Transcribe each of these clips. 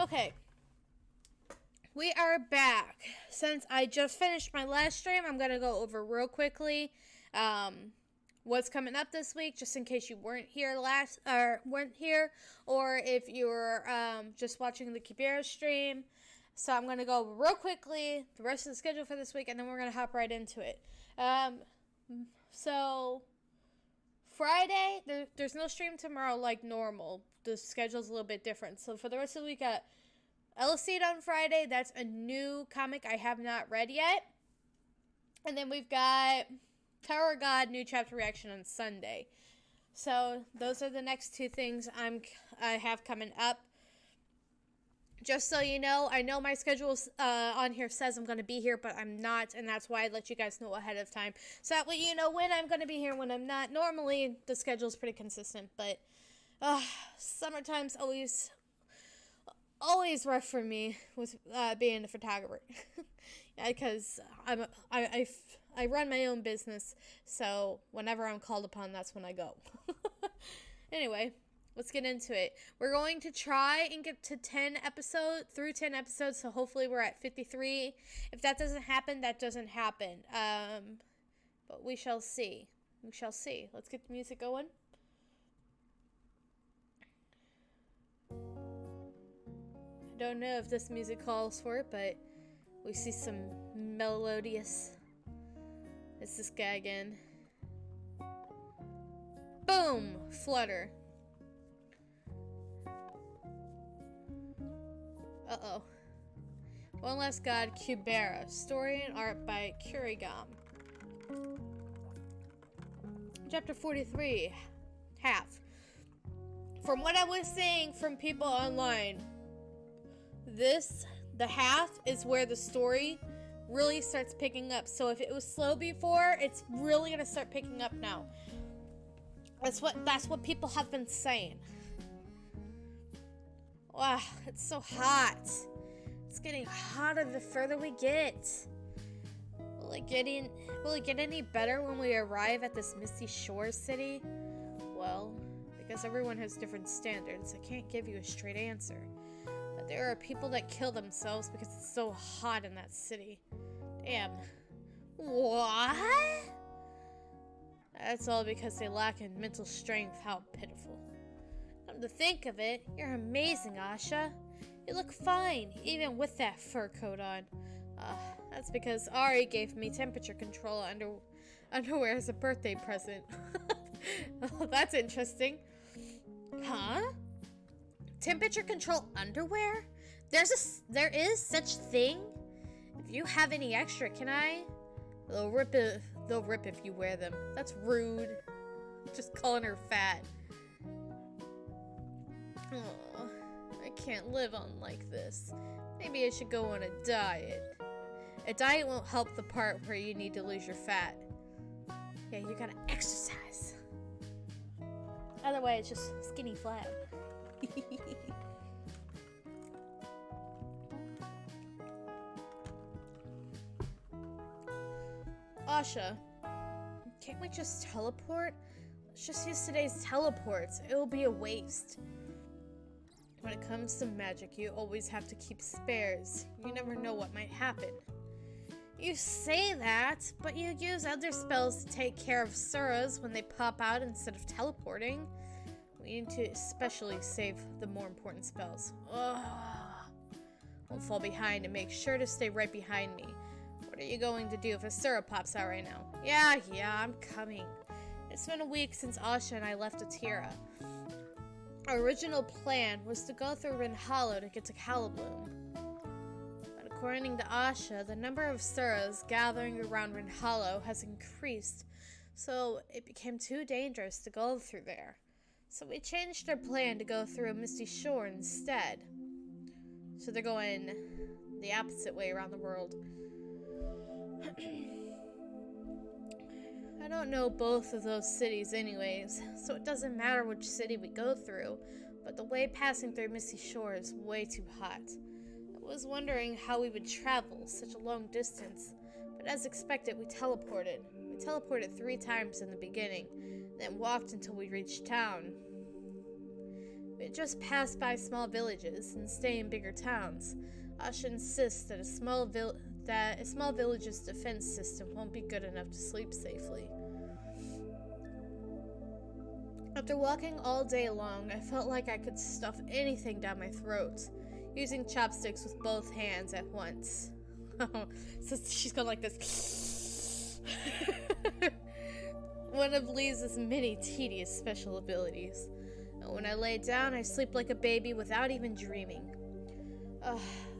Okay. We are back. Since I just finished my last stream, I'm going to go over real quickly what's coming up this week, just in case you weren't here or if you were just watching the Kubera stream. So I'm going to go real quickly the rest of the schedule for this week, and then we're going to hop right into it. So Friday, there's no stream tomorrow like normal. The schedule's a little bit different. So for the rest of the week, Eleceed on Friday. That's a new comic I have not read yet. And then we've got Tower of God new chapter reaction on Sunday. So those are the next two things I have coming up. Just so you know, I know my schedule on here says I'm going to be here, but I'm not, and that's why I let you guys know ahead of time. So that way you know when I'm going to be here, when I'm not. Normally, the schedule's pretty consistent, but summertime's always rough for me with being a photographer. Because I run my own business, so whenever I'm called upon, that's when I go. Anyway, let's get into it. We're going to try and get to 10 episodes, so hopefully we're at 53. If that doesn't happen, that doesn't happen. But we shall see. Let's get the music going. I don't know if this music calls for it, but we see some melodious. It's this guy again. Boom! Flutter. Uh-oh. One Last God, Kubera. Story and art by Kurigam. Chapter 43. Half. From what I was seeing from people online, the half is where the story really starts picking up. So if it was slow before, it's really gonna start picking up now. That's what people have been saying. Wow, it's so hot. It's getting hotter the further we get. Will it get any better when we arrive at this Misty Shores city? Well, because everyone has different standards, I can't give you a straight answer. But there are people that kill themselves because it's so hot in that city. Damn. What? That's all because they lack in mental strength. How pitiful. Come to think of it, you're amazing, Asha. You look fine, even with that fur coat on. That's because Ari gave me temperature control underwear as a birthday present. Oh, that's interesting. Huh? Temperature control underwear? There is such thing? If you have any extra, can I? They'll rip if you wear them. That's rude. Just calling her fat. Oh, I can't live on like this. Maybe I should go on a diet. A diet won't help the part where you need to lose your fat. Yeah, you gotta exercise. Otherwise, it's just skinny flat. Asha, can't we just teleport? Let's just use today's teleports. It will be a waste. When it comes to magic, you always have to keep spares. You never know what might happen. You say that, but you use other spells to take care of Suras when they pop out instead of teleporting. We need to especially save the more important spells. Ugh. Won't fall behind and make sure to stay right behind me. What are you going to do if a Sura pops out right now? Yeah, I'm coming. It's been a week since Asha and I left Atira. Our original plan was to go through Rin Hollow to get to Calibloom. But according to Asha, the number of Suras gathering around Rin Hollow has increased, so it became too dangerous to go through there. So we changed our plan to go through Misty Shore instead. So they're going the opposite way around the world. I don't know both of those cities anyways, so it doesn't matter which city we go through, but the way passing through Misty Shore is way too hot. I was wondering how we would travel such a long distance, but as expected, we teleported. We teleported 3 times in the beginning, then walked until we reached town. We just pass by small villages and stay in bigger towns. Asha insists that a small village's defense system won't be good enough to sleep safely. After walking all day long, I felt like I could stuff anything down my throat, using chopsticks with both hands at once. So she's going like this. One of Lisa's many tedious special abilities. When I lay down, I sleep like a baby without even dreaming.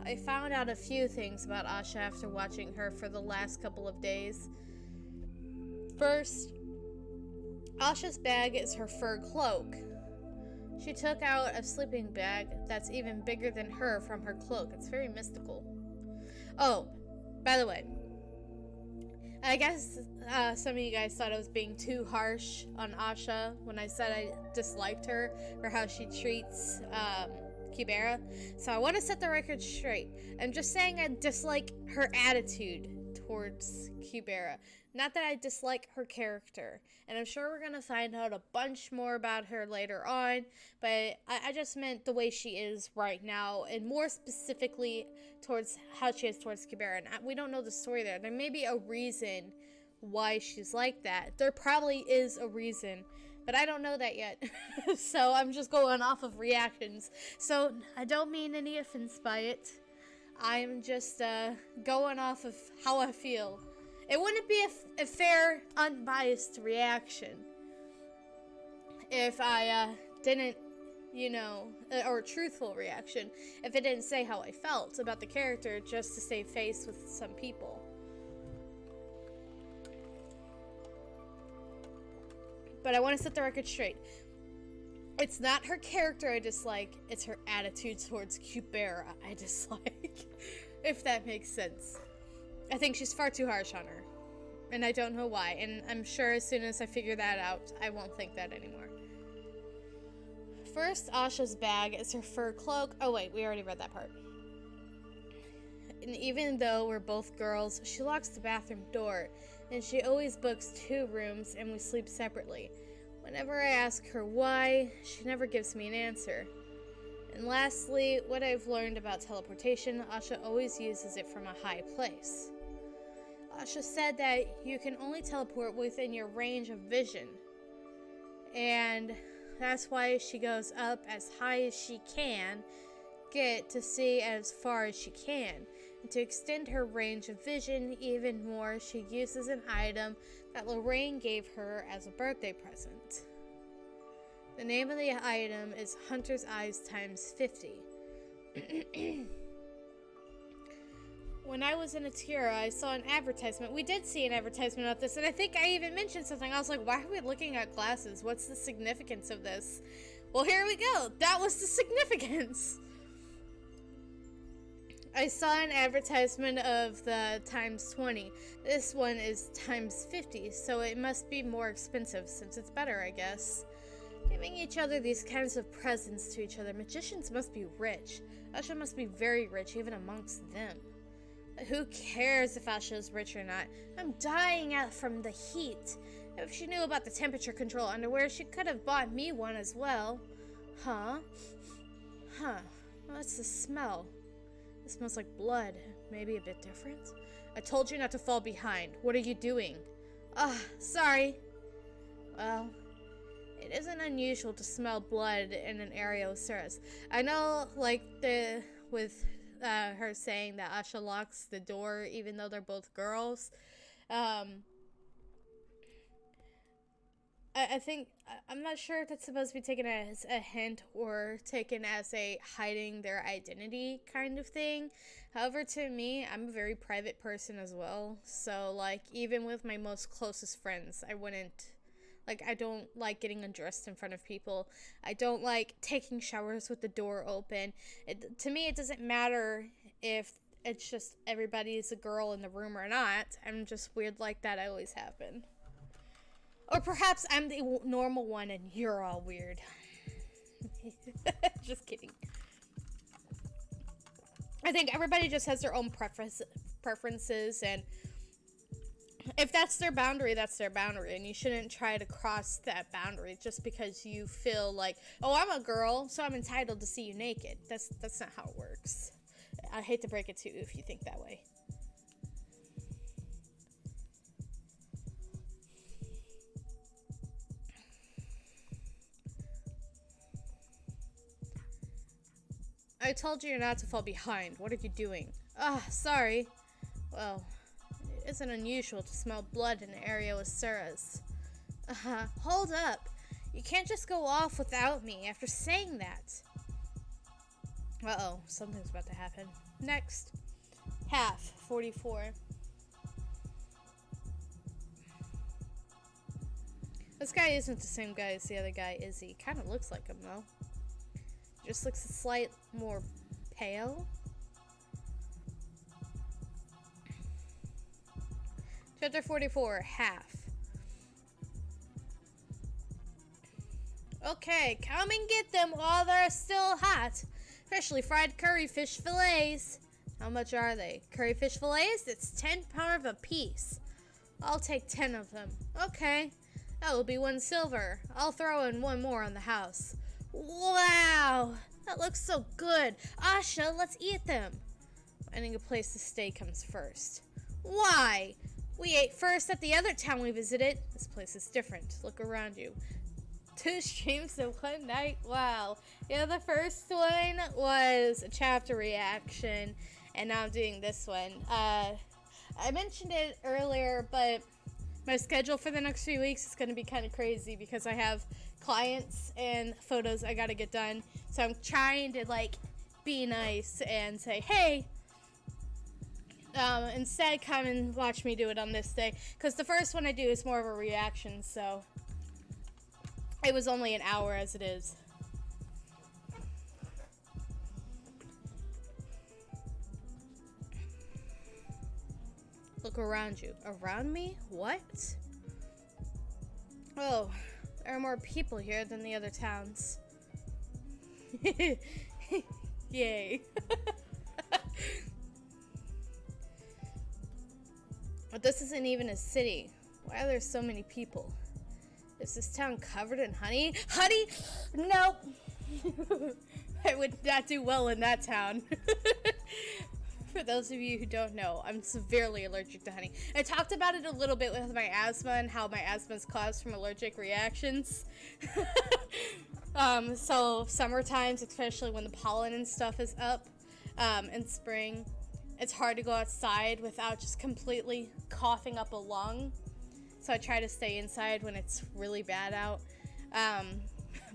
I found out a few things about Asha after watching her for the last couple of days. First, Asha's bag is her fur cloak. She took out a sleeping bag that's even bigger than her from her cloak. It's very mystical. Oh, by the way, I guess some of you guys thought I was being too harsh on Asha when I said I disliked her for how she treats Kubera. So I want to set the record straight. I'm just saying I dislike her attitude towards Kubera. Not that I dislike her character. And I'm sure we're going to find out a bunch more about her later on. But I just meant the way she is right now. And more specifically towards how she is towards Kubera. And we don't know the story there. There may be a reason why she's like that. There probably is a reason. But I don't know that yet. So I'm just going off of reactions. So I don't mean any offense by it. I'm just going off of how I feel. It wouldn't be a fair, unbiased reaction if I didn't, or a truthful reaction, if I didn't say how I felt about the character just to save face with some people. But I want to set the record straight. It's not her character I dislike, it's her attitude towards Kubera I dislike. If that makes sense. I think she's far too harsh on her. And I don't know why. And I'm sure as soon as I figure that out, I won't think that anymore. First, Asha's bag is her fur cloak. Oh wait, we already read that part. And even though we're both girls, she locks the bathroom door. And she always books 2 rooms and we sleep separately. Whenever I ask her why, she never gives me an answer. And lastly, what I've learned about teleportation, Asha always uses it from a high place. Asha said that you can only teleport within your range of vision. And that's why she goes up as high as she can get to see as far as she can. And to extend her range of vision even more, she uses an item that Lorraine gave her as a birthday present. The name of the item is Hunter's Eyes times 50. When I was in Atira, I saw an advertisement. We did see an advertisement of this, and I think I even mentioned something. I was like, why are we looking at glasses? What's the significance of this? Well, here we go. That was the significance. I saw an advertisement of the times 20. This one is times 50, so it must be more expensive since it's better, I guess. Giving each other these kinds of presents to each other, magicians must be rich. Asha must be very rich, even amongst them. But who cares if Asha is rich or not? I'm dying out from the heat. If she knew about the temperature control underwear, she could have bought me one as well. Huh? What's the smell? It smells like blood. Maybe a bit different? I told you not to fall behind. What are you doing? Sorry. Well, it isn't unusual to smell blood in an area with stairs. I know, like, with her saying that Asha locks the door even though they're both girls. I think, I'm not sure if that's supposed to be taken as a hint or taken as a hiding their identity kind of thing. However, to me, I'm a very private person as well. So, like, even with my most closest friends, I don't like getting undressed in front of people. I don't like taking showers with the door open. To me, it doesn't matter if it's just everybody is a girl in the room or not. I'm just weird like that. I always have been. Or perhaps I'm the normal one and you're all weird. Just kidding. I think everybody just has their own preferences, and If that's their boundary, that's their boundary, and you shouldn't try to cross that boundary just because you feel like, oh, I'm a girl, so I'm entitled to see you naked. That's not how it works. I hate to break it to you if you think that way. I told you not to fall behind. What are you doing? Sorry. Well, it isn't unusual to smell blood in an area with Suras. Hold up. You can't just go off without me after saying that. Uh-oh, something's about to happen. Next. Half, 44. This guy isn't the same guy as the other guy, is he? Kind of looks like him, though. Just looks a slight more pale. Chapter 44, half. Okay, come and get them while they're still hot. Freshly fried curry fish fillets. How much are they? Curry fish fillets? It's 10 pounds a piece. I'll take 10 of them. Okay, that will be 1 silver. I'll throw in 1 more on the house. Wow, that looks so good. Asha, let's eat them. Finding a place to stay comes first. Why? We ate first at the other town we visited. This place is different. Look around you. 2 streams in 1 night. Wow. Yeah, the first one was a chapter reaction, and now I'm doing this one. I mentioned it earlier, but my schedule for the next few weeks is going to be kind of crazy because I have clients and photos I gotta get done. So I'm trying to like be nice and say, hey, instead come and watch me do it on this day, because the first one I do is more of a reaction, so it was only an hour as it is. Look around you. Around me? What? Oh, there are more people here than the other towns. Yay. But this isn't even a city. Why are there so many people? Is this town covered in honey? Honey? Nope. I would not do well in that town. For those of you who don't know, I'm severely allergic to honey. I talked about it a little bit with my asthma and how my asthma is caused from allergic reactions. So summer times, especially when the pollen and stuff is up, in spring, it's hard to go outside without just completely coughing up a lung. So I try to stay inside when it's really bad out.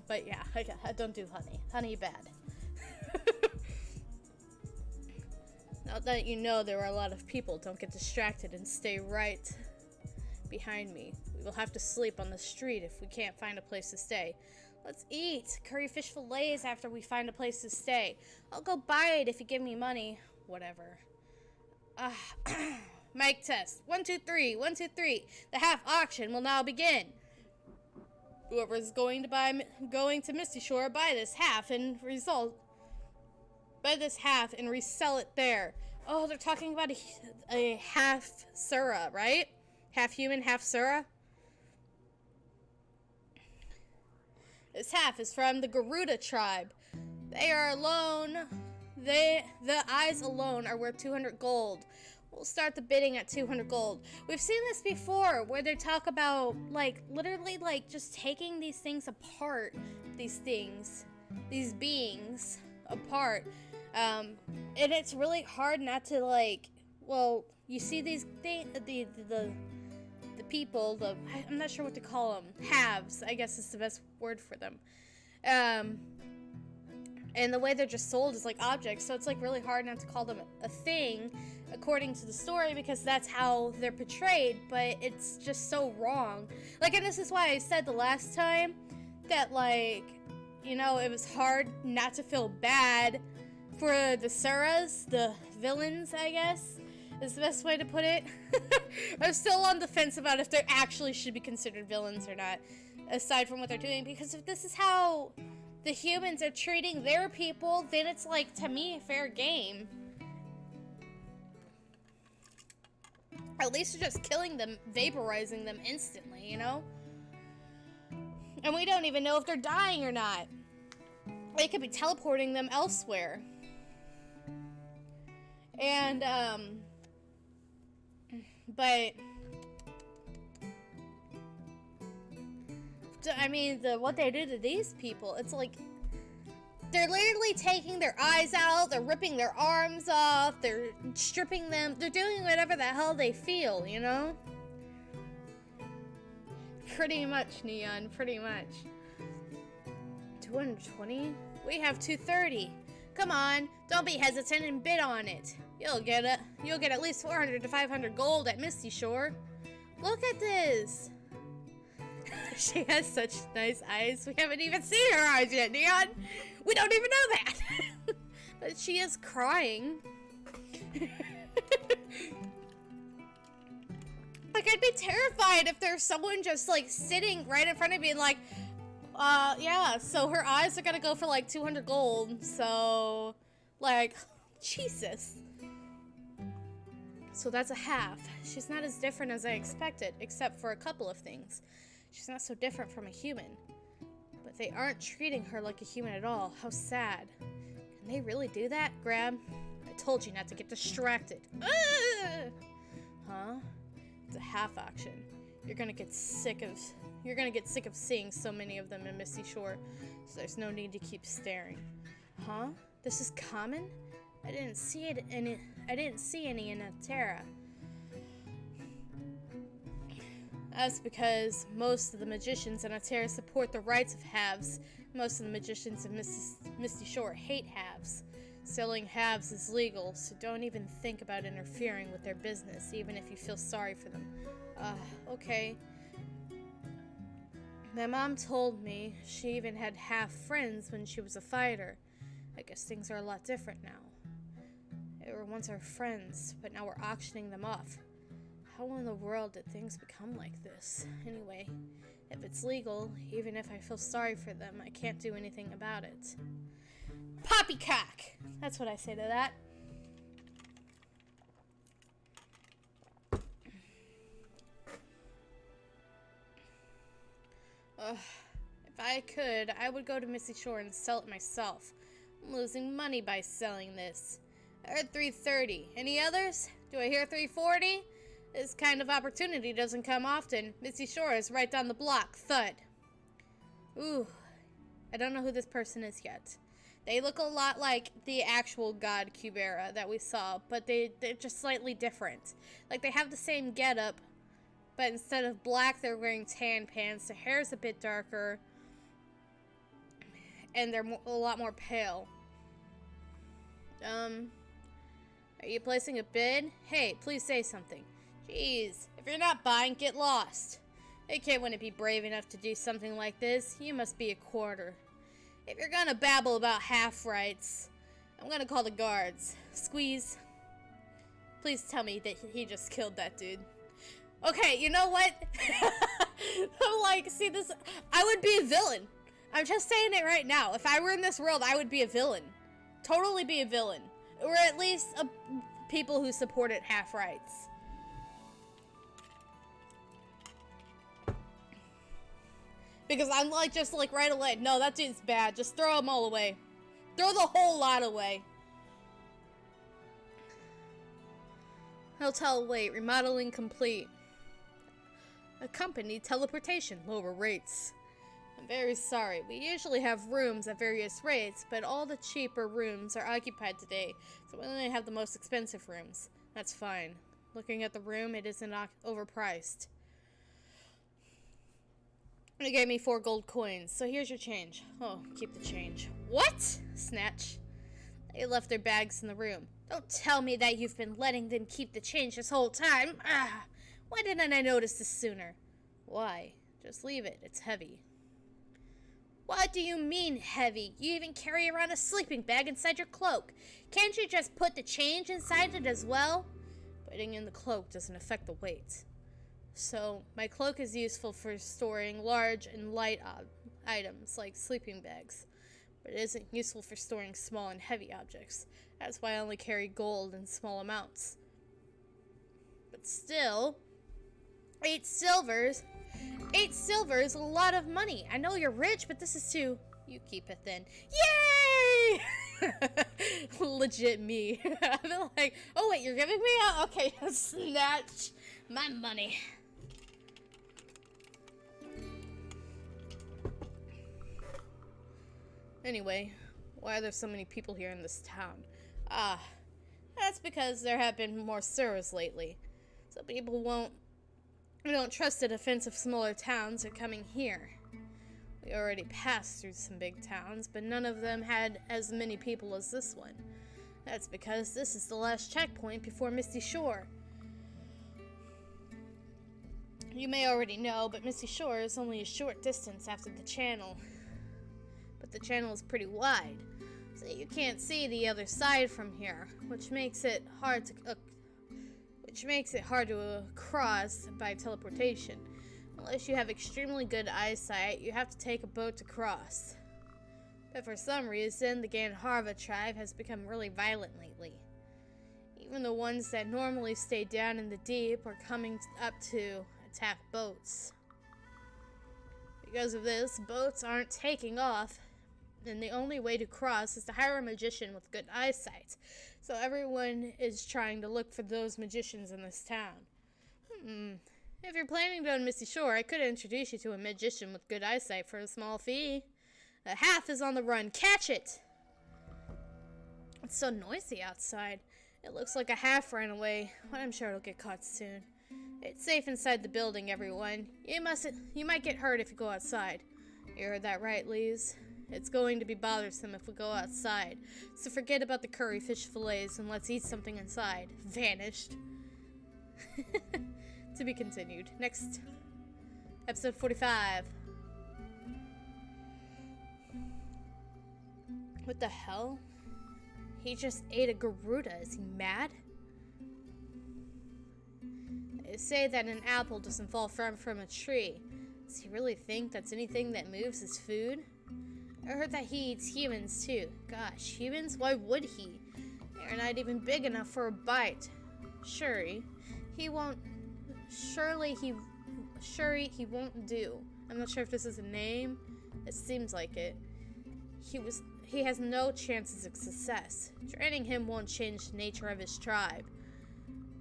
But yeah, I don't do honey. Honey bad. Now that you know there are a lot of people, don't get distracted and stay right behind me. We will have to sleep on the street if we can't find a place to stay. Let's eat curry fish fillets after we find a place to stay. I'll go buy it if you give me money. Whatever. Mic test. 1, 2, 3. 1, 2, 3. The half auction will now begin. Whoever is going to Misty Shore, buy this half and resell it there. Oh, they're talking about a half Sura, right? Half human, half Sura. This half is from the Garuda tribe. They are alone. The eyes alone are worth 200 gold. We'll start the bidding at 200 gold. We've seen this before, where they talk about, like, literally, like, just taking these things apart. These beings apart. And it's really hard not to, like, well, you see these things, the people, I'm not sure what to call them, halves, I guess is the best word for them. And the way they're just sold is like objects, so it's like really hard not to call them a thing according to the story, because that's how they're portrayed, but it's just so wrong. Like, and this is why I said the last time that, like, you know, it was hard not to feel bad for the Suras, the villains, I guess, is the best way to put it. I'm still on the fence about if they actually should be considered villains or not, aside from what they're doing, because if this is how the humans are treating their people, then it's, like, to me, fair game. At least they're just killing them, vaporizing them instantly, you know? And we don't even know if they're dying or not. They could be teleporting them elsewhere. And, but I mean, what they do to these people, it's like, they're literally taking their eyes out, they're ripping their arms off, they're stripping them, they're doing whatever the hell they feel, you know? Pretty much, Neon, pretty much. 220? We have 230. Come on, don't be hesitant and bid on it. You'll get at least 400 to 500 gold at Misty Shore. Look at this. She has such nice eyes. We haven't even seen her eyes yet, Neon. We don't even know that. But she is crying. Like, I'd be terrified if there's someone just, like, sitting right in front of me and, like, yeah, so her eyes are gonna go for, like, 200 gold. So, like, Jesus. So that's a half. She's not as different as I expected, except for a couple of things. She's not so different from a human. But they aren't treating her like a human at all. How sad. Can they really do that, Grab? I told you not to get distracted. Huh? It's a half auction. You're gonna get sick of seeing so many of them in Misty Shore, so there's no need to keep staring. Huh? This is common? I didn't see any in Terra. That's because most of the magicians in Terra support the rights of halves. Most of the magicians in Misty Shore hate halves. Selling halves is legal, so don't even think about interfering with their business, even if you feel sorry for them. Okay. My mom told me she even had half friends when she was a fighter. I guess things are a lot different now. They were once our friends, but now we're auctioning them off. How in the world did things become like this? Anyway, if it's legal, even if I feel sorry for them, I can't do anything about it. Poppycock! That's what I say to that. If I could, I would go to Misty Shore and sell it myself. I'm losing money by selling this. I heard 330. Any others? Do I hear 340? This kind of opportunity doesn't come often. Misty Shore is right down the block. Thud. Ooh. I don't know who this person is yet. They look a lot like the actual god Kubera that we saw, but they're just slightly different. Like, they have the same getup, but instead of black, they're wearing tan pants. Their hair's a bit darker, and they're a lot more pale. Are you placing a bid? Hey, please say something. Jeez, if you're not buying, get lost. A kid wouldn't be brave enough to do something like this. You must be a quarter. If you're gonna babble about half rights, I'm gonna call the guards. Squeeze. Please tell me that he just killed that dude. Okay, you know what? I'm like, see this, I would be a villain. I'm just saying it right now. If I were in this world, I would be a villain. Totally be a villain. Or at least people who supported half rights. Because I'm like, just like right away, no, that dude's bad. Just throw them all away. Throw the whole lot away. Hotel wait, remodeling complete. Accompanied teleportation, lower rates. I'm very sorry. We usually have rooms at various rates, but all the cheaper rooms are occupied today, so we only have the most expensive rooms. That's fine. Looking at the room, it isn't overpriced. They gave me 4 gold coins, so here's your change. Oh, keep the change. What? Snatch. They left their bags in the room. Don't tell me that you've been letting them keep the change this whole time. Ah, why didn't I notice this sooner? Why? Just leave it. It's heavy. What do you mean heavy? You even carry around a sleeping bag inside your cloak. Can't you just put the change inside it as well? Putting in the cloak doesn't affect the weight. So, my cloak is useful for storing large and light items, like sleeping bags. But it isn't useful for storing small and heavy objects. That's why I only carry gold in small amounts. But But still, 8 silvers. 8 silvers, a lot of money. I know you're rich, but this is too... You keep it then. Yay! Legit me. I feel like, oh wait, you're giving me out? Okay, snatch my money. Anyway, why are there so many people here in this town? That's because there have been more sewers lately. So people don't trust the defense of smaller towns are coming here. We already passed through some big towns, but none of them had as many people as this one. That's because this is the last checkpoint before Misty Shore. You may already know, but Misty Shore is only a short distance after the channel. But the channel is pretty wide, so you can't see the other side from here, which makes it hard to cross by teleportation. Unless you have extremely good eyesight, you have to take a boat to cross. But for some reason, the Gandharva tribe has become really violent lately. Even the ones that normally stay down in the deep are coming up to attack boats. Because of this, boats aren't taking off, and the only way to cross is to hire a magician with good eyesight. So everyone is trying to look for those magicians in this town. If you're planning to go to Misty Shore, I could introduce you to a magician with good eyesight for a small fee. A half is on the run. Catch it! It's so noisy outside. It looks like a half ran away, but I'm sure it'll get caught soon. It's safe inside the building, everyone. You might get hurt if you go outside. You heard that right, Lise? It's going to be bothersome if we go outside. So forget about the curry fish fillets and let's eat something inside. Vanished. To be continued. Next. Episode 45. What the hell? He just ate a Garuda. Is he mad? They say that an apple doesn't fall from a tree. Does he really think that's anything that moves is food? I heard that he eats humans too. Gosh, humans? Why would he? They're not even big enough for a bite. Surely he won't do. I'm not sure if this is a name. It seems like it. He has no chances of success. Training him won't change the nature of his tribe.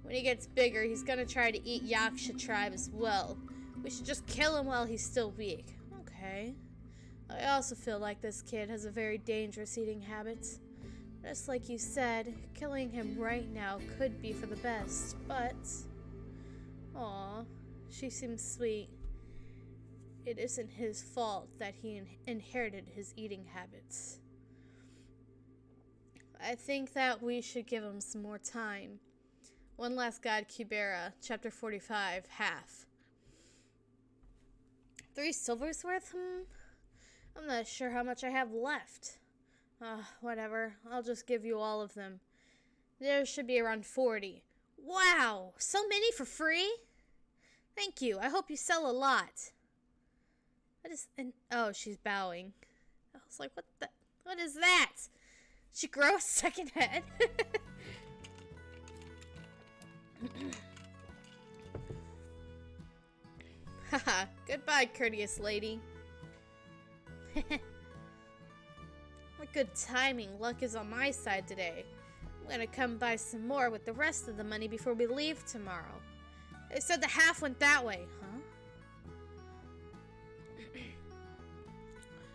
When he gets bigger, he's gonna try to eat Yaksha tribe as well. We should just kill him while he's still weak. Okay. I also feel like this kid has a very dangerous eating habits. Just like you said, killing him right now could be for the best, but... Aw, she seems sweet. It isn't his fault that he inherited his eating habits. I think that we should give him some more time. One last guide, Kubera, chapter 45, half. 3 silvers worth? I'm not sure how much I have left. Whatever. I'll just give you all of them. There should be around 40. Wow! So many for free? Thank you. I hope you sell a lot. Oh, she's bowing. I was like, what is that? She grow a second head? Haha, goodbye, courteous lady. What good timing. Luck is on my side today. I'm gonna come buy some more with the rest of the money before we leave tomorrow. They said the half went that way, huh?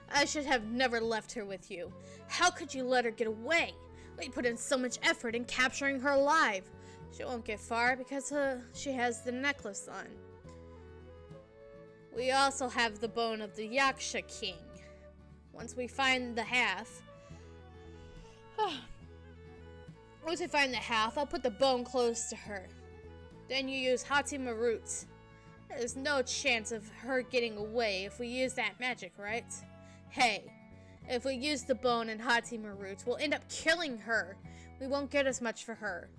I should have never left her with you. How could you let her get away? We put in so much effort in capturing her alive. She won't get far because she has the necklace on. We also have the bone of the Yaksha king. Once we find the half... Once we find the half, I'll put the bone close to her. Then you use Hati Marut. There's no chance of her getting away if we use that magic, right? Hey, if we use the bone and Hati Marut, we'll end up killing her. We won't get as much for her.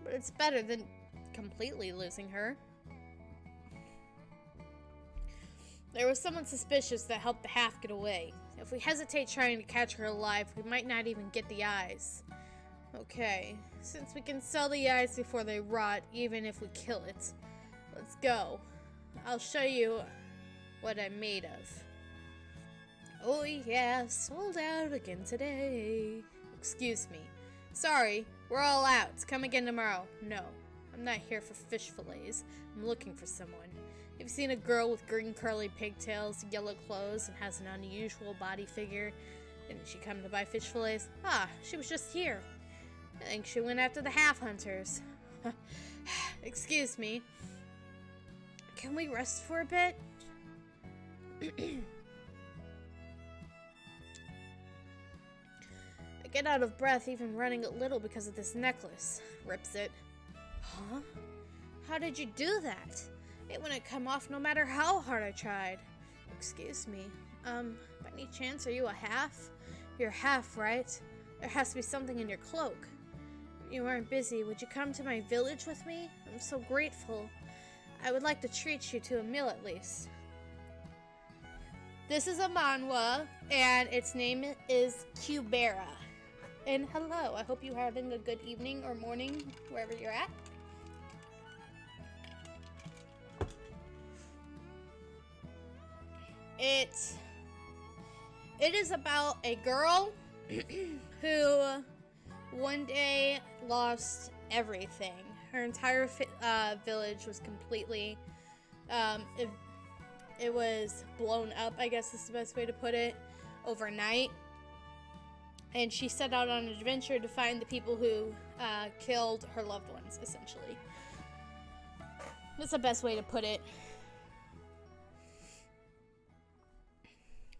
But it's better than completely losing her. There was someone suspicious that helped the half get away. If we hesitate trying to catch her alive, we might not even get the eyes. Okay, since we can sell the eyes before they rot, even if we kill it, let's go. I'll show you what I'm made of. Oh yeah, sold out again today. Excuse me. Sorry, we're all out. Come again tomorrow. No, I'm not here for fish fillets. I'm looking for someone. You've seen a girl with green curly pigtails, yellow clothes, and has an unusual body figure. Didn't she come to buy fish fillets? Ah, she was just here. I think she went after the half hunters. Excuse me. Can we rest for a bit? I get out of breath even running a little because of this necklace. Rips it. Huh? How did you do that? It wouldn't come off no matter how hard I tried. Excuse me. By any chance, are you a half? You're half, right? There has to be something in your cloak. If you aren't busy, would you come to my village with me? I'm so grateful. I would like to treat you to a meal at least. This is a manhwa, and its name is Kubera. And hello, I hope you're having a good evening or morning, wherever you're at. It is about a girl who one day lost everything. Her entire village was completely, it was blown up, I guess is the best way to put it, overnight. And she set out on an adventure to find the people who killed her loved ones, essentially. That's the best way to put it.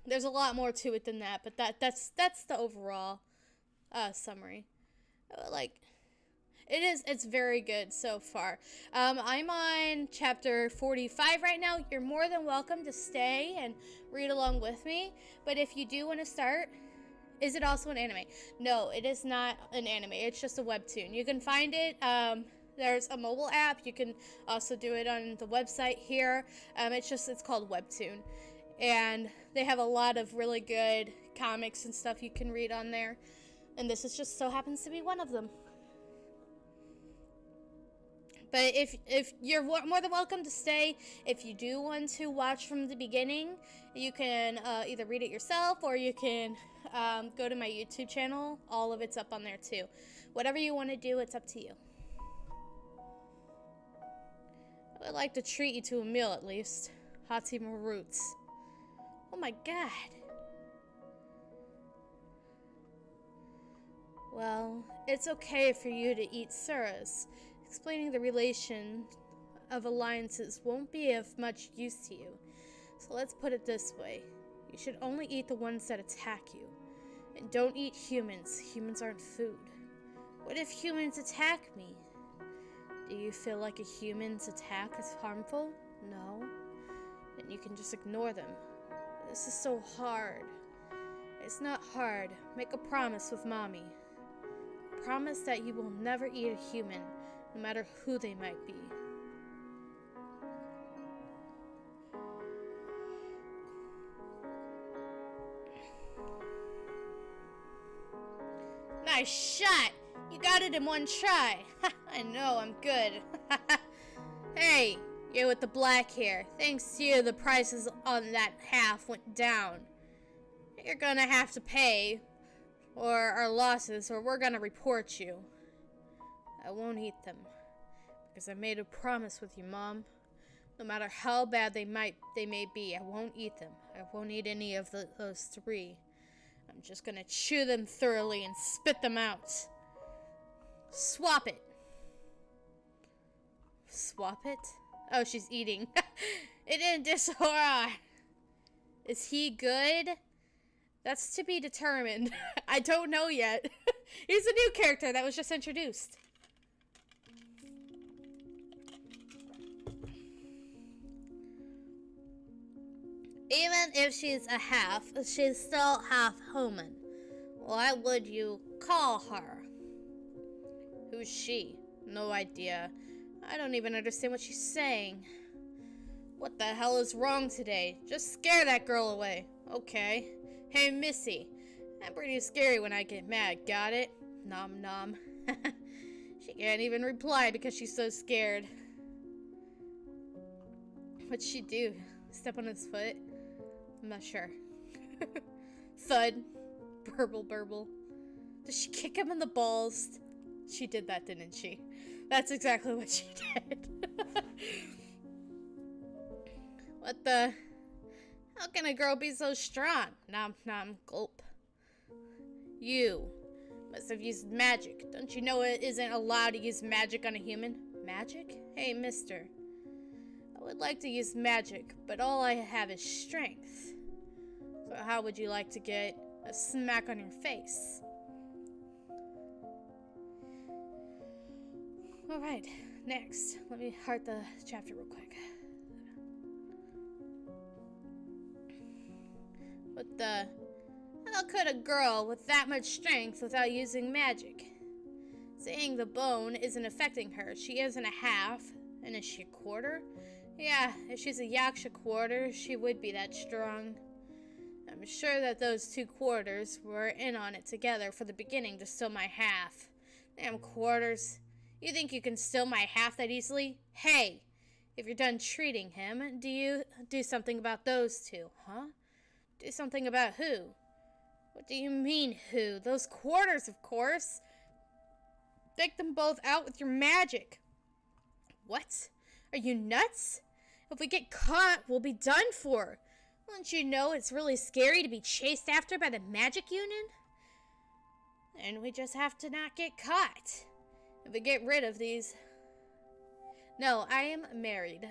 There's a lot more to it than that, but that's the overall summary. It's very good so far. I'm on chapter 45 right now. You're more than welcome to stay and read along with me, but if you do want to start, is it also an anime? No, it is not an anime. It's just a webtoon. You can find it. There's a mobile app. You can also do it on the website here. It's called Webtoon. And they have a lot of really good comics and stuff you can read on there. And this is just so happens to be one of them. But if you're more than welcome to stay, if you do want to watch from the beginning, you can either read it yourself or you can go to my YouTube channel. All of it's up on there too. Whatever you want to do, it's up to you. I would like to treat you to a meal at least. Hati roots. Oh my god. Well, it's okay for you to eat suras. Explaining the relation of alliances won't be of much use to you. So let's put it this way. You should only eat the ones that attack you. And don't eat humans. Humans aren't food. What if humans attack me? Do you feel like a human's attack is harmful? No? Then you can just ignore them. This is so hard. It's not hard. Make a promise with Mommy. Promise that you will never eat a human, no matter who they might be. Nice shot! You got it in one try. I know, I'm good. Hey, you with the black hair. Thanks to you, the prices on that half went down. You're gonna have to pay or our losses, or we're gonna report you. I won't eat them, because I made a promise with you, Mom. No matter how bad they may be, I won't eat them. I won't eat any of those three. I'm just gonna chew them thoroughly and spit them out. Swap it. Swap it? Oh, she's eating. It didn't disorder. Is he good? That's to be determined. I don't know yet. He's a new character that was just introduced. Even if she's a half, she's still half human. Why would you call her? Who's she? No idea. I don't even understand what she's saying. What the hell is wrong today? Just scare that girl away. Okay. Hey, Missy. I'm pretty scary when I get mad, got it? Nom nom. She can't even reply because she's so scared. What'd she do? Step on his foot? I'm not sure. Thud. Burble burble. Did she kick him in the balls? She did that, didn't she? That's exactly what she did. What the? How can a girl be so strong? Nom nom gulp. You must have used magic. Don't you know it isn't allowed to use magic on a human? Magic? Hey, mister. I would like to use magic, but all I have is strength. So how would you like to get a smack on your face? Alright, next. Let me heart the chapter real quick. What the? How could a girl with that much strength without using magic? Saying the bone isn't affecting her. She isn't a half. And is she a quarter? Yeah, if she's a yaksha quarter, she would be that strong. I'm sure that those 2 quarters were in on it together for the beginning to steal my half. Damn quarters. You think you can steal my half that easily? Hey, if you're done treating him, do you do something about those 2, huh? Do something about who? What do you mean, who? Those quarters, of course. Take them both out with your magic. What? Are you nuts? If we get caught, we'll be done for. Don't you know it's really scary to be chased after by the magic union? And we just have to not get caught. If we get rid of these... No, I am married.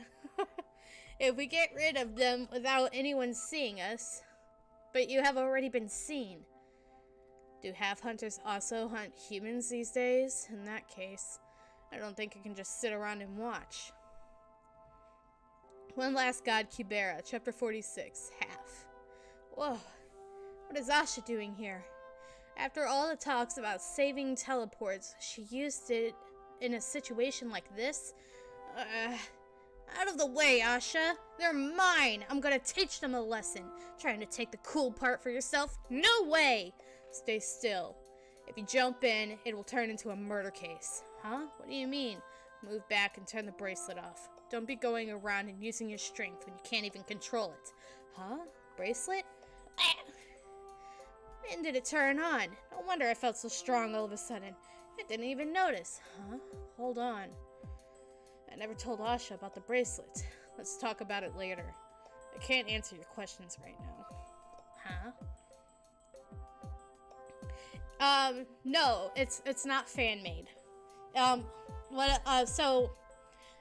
If we get rid of them without anyone seeing us... But you have already been seen. Do half-hunters also hunt humans these days? In that case, I don't think I can just sit around and watch. One Last God, Kubera, Chapter 46, half. Whoa, what is Asha doing here? After all the talks about saving teleports, she used it in a situation like this? Out of the way, Asha. They're mine. I'm gonna teach them a lesson. Trying to take the cool part for yourself? No way! Stay still. If you jump in, it will turn into a murder case. Huh? What do you mean? Move back and turn the bracelet off. Don't be going around and using your strength when you can't even control it. Huh? Bracelet? When did it turn on? No wonder I felt so strong all of a sudden. I didn't even notice. Huh? Hold on. I never told Asha about the bracelet. Let's talk about it later. I can't answer your questions right now. Huh? No, it's not fan-made. So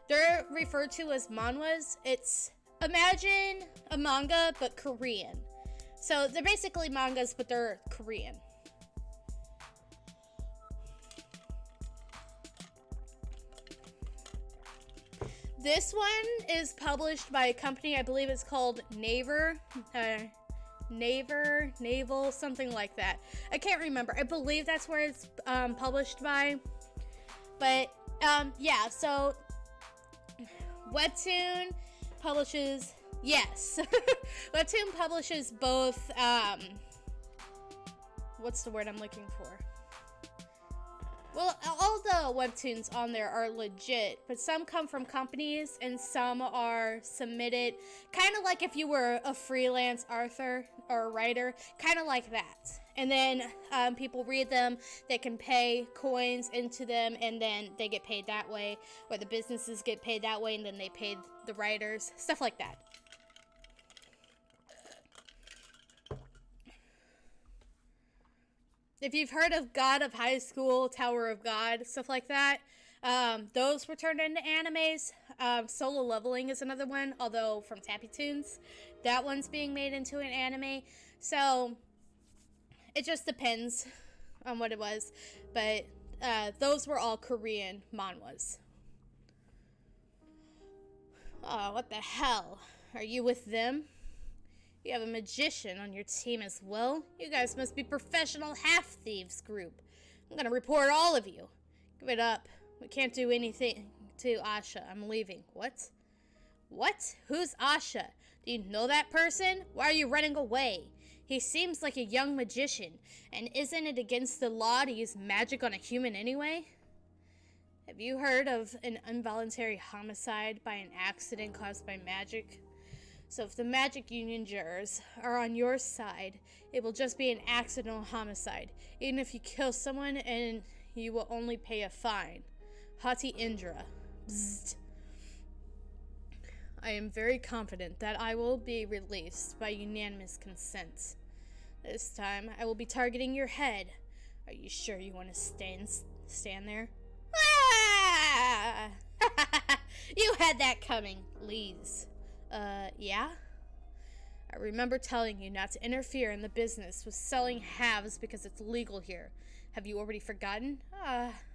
they're referred to as manhwas. It's, imagine a manga, but Korean. So they're basically mangas, but they're Korean. This one is published by a company, I believe it's called Naver, something like that. I can't remember. I believe that's where it's published by. But, yeah, so Webtoon publishes, yes. Webtoon publishes both, what's the word I'm looking for? Well, all the webtoons on there are legit, but some come from companies and some are submitted, kind of like if you were a freelance author or a writer, kind of like that. And then people read them, they can pay coins into them, and then they get paid that way, or the businesses get paid that way, and then they pay the writers, stuff like that. If you've heard of God of High School, Tower of God, stuff like that, those were turned into animes. Solo Leveling is another one, although from Tappy Toons. That one's being made into an anime. So, it just depends on what it was. But those were all Korean manhwas. Oh, what the hell? Are you with them? You have a magician on your team as well. You guys must be professional half-thieves group. I'm gonna report all of you. Give it up. We can't do anything to Asha. I'm leaving. What? What? Who's Asha? Do you know that person? Why are you running away? He seems like a young magician, and isn't it against the law to use magic on a human anyway? Have you heard of an involuntary homicide by an accident caused by magic? So if the magic union jurors are on your side, it will just be an accidental homicide, even if you kill someone, and you will only pay a fine. Hati Indra. Bzzzt. I am very confident that I will be released by unanimous consent. This time, I will be targeting your head. Are you sure you want to stand there? Ah! You had that coming, Lise. Yeah? I remember telling you not to interfere in the business with selling halves because it's legal here. Have you already forgotten?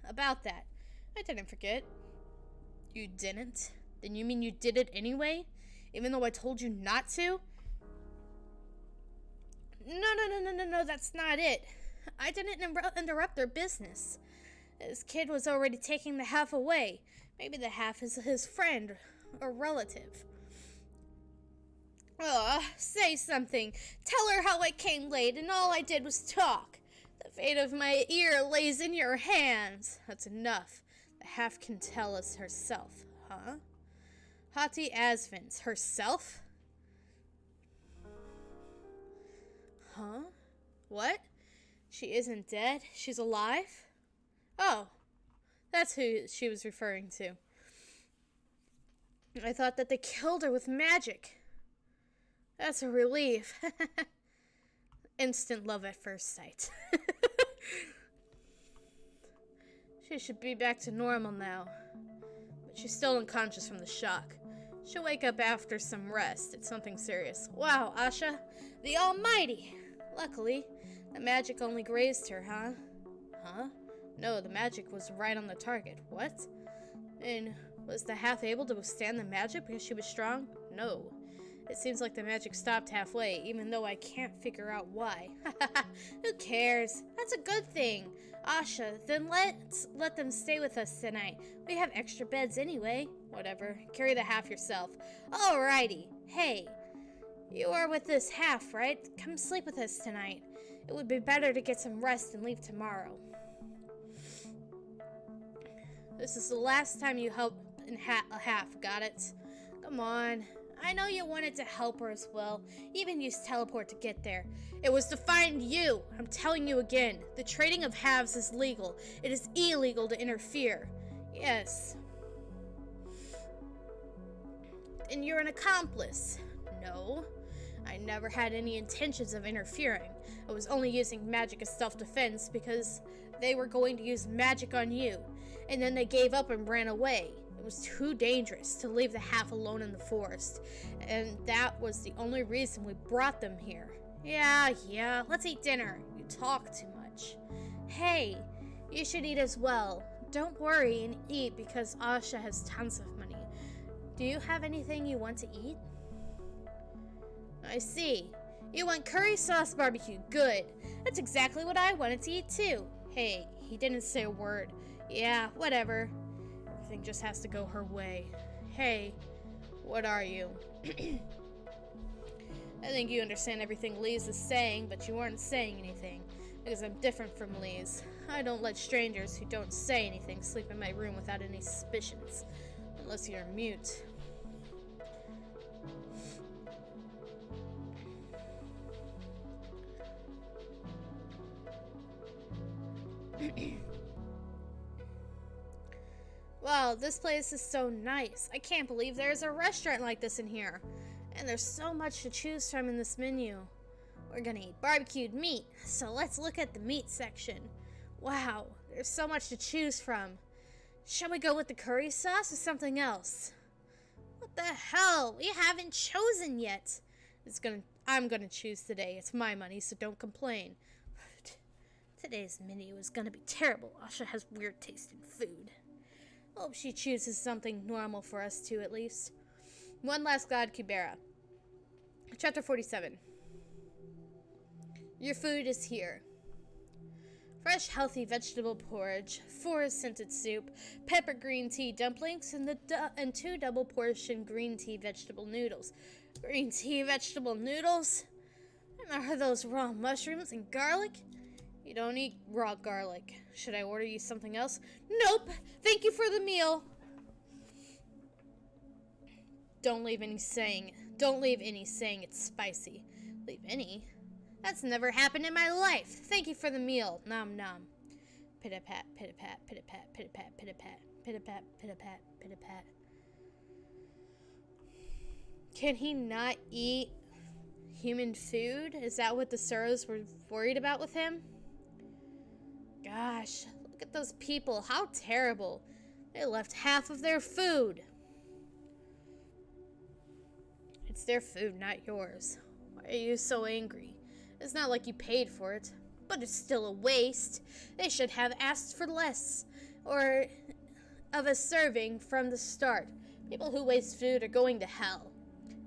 About that. I didn't forget. You didn't? Then you mean you did it anyway? Even though I told you not to? No, that's not it. I didn't interrupt their business. This kid was already taking the half away. Maybe the half is his friend or relative. Say something. Tell her how I came late and all I did was talk. The fate of my ear lays in your hands. That's enough. The half can tell us herself, huh? Hati Asvins, herself? Huh? What? She isn't dead? She's alive? Oh, that's who she was referring to. I thought that they killed her with magic. That's a relief. Instant love at first sight. She should be back to normal now. But she's still unconscious from the shock. She'll wake up after some rest. It's something serious. Wow, Asha, the Almighty! Luckily, the magic only grazed her, huh? Huh? No, the magic was right on the target. What? And was the half able to withstand the magic because she was strong? No. It seems like the magic stopped halfway, even though I can't figure out why. Who cares? That's a good thing. Asha, then let's let them stay with us tonight. We have extra beds anyway. Whatever. Carry the half yourself. Alrighty. Hey, you are with this half, right? Come sleep with us tonight. It would be better to get some rest and leave tomorrow. This is the last time you help in a half, got it? Come on. I know you wanted to help her as well. Even used teleport to get there. It was to find you. I'm telling you again. The trading of halves is legal. It is illegal to interfere. Yes. And you're an accomplice. No. I never had any intentions of interfering. I was only using magic as self-defense because they were going to use magic on you. And then they gave up and ran away. It was too dangerous to leave the half alone in the forest, and that was the only reason we brought them here. Yeah, let's eat dinner. You talk too much. Hey, you should eat as well. Don't worry and eat because Asha has tons of money. Do you have anything you want to eat? I see. You want curry sauce barbecue. Good. That's exactly what I wanted to eat too. Hey, he didn't say a word. Yeah, whatever. Everything just has to go her way. Hey, what are you? I think you understand everything Lise is saying, but you aren't saying anything, because I'm different from Lise. I don't let strangers who don't say anything sleep in my room without any suspicions, unless you're mute. Wow, this place is so nice. I can't believe there's a restaurant like this in here. And there's so much to choose from in this menu. We're gonna eat barbecued meat, so let's look at the meat section. Wow, there's so much to choose from. Shall we go with the curry sauce or something else? What the hell? We haven't chosen yet. I'm gonna choose today. It's my money, so don't complain. Today's menu is gonna be terrible. Asha has weird taste in food. Hope she chooses something normal for us too, at least. One last god, Kubera. Chapter 47. Your food is here. Fresh, healthy vegetable porridge, forest-scented soup, pepper green tea dumplings, and 2 double-portion green tea vegetable noodles. Green tea vegetable noodles? And are those raw mushrooms and garlic? You don't eat raw garlic. Should I order you something else? Nope! Thank you for the meal! Don't leave any saying it's spicy. Leave any? That's never happened in my life. Thank you for the meal. Nom nom. Pit-a-pat, pit-a-pat, pit-a-pat, pit-a-pat, pit-a-pat, pit-a-pat, pit-a-pat, pit-a-pat. Can he not eat human food? Is that what the Suros were worried about with him? Gosh, look at those people. How terrible. They left half of their food. It's their food, not yours. Why are you so angry? It's not like you paid for it, but it's still a waste. They should have asked for less, or of a serving from the start. People who waste food are going to hell.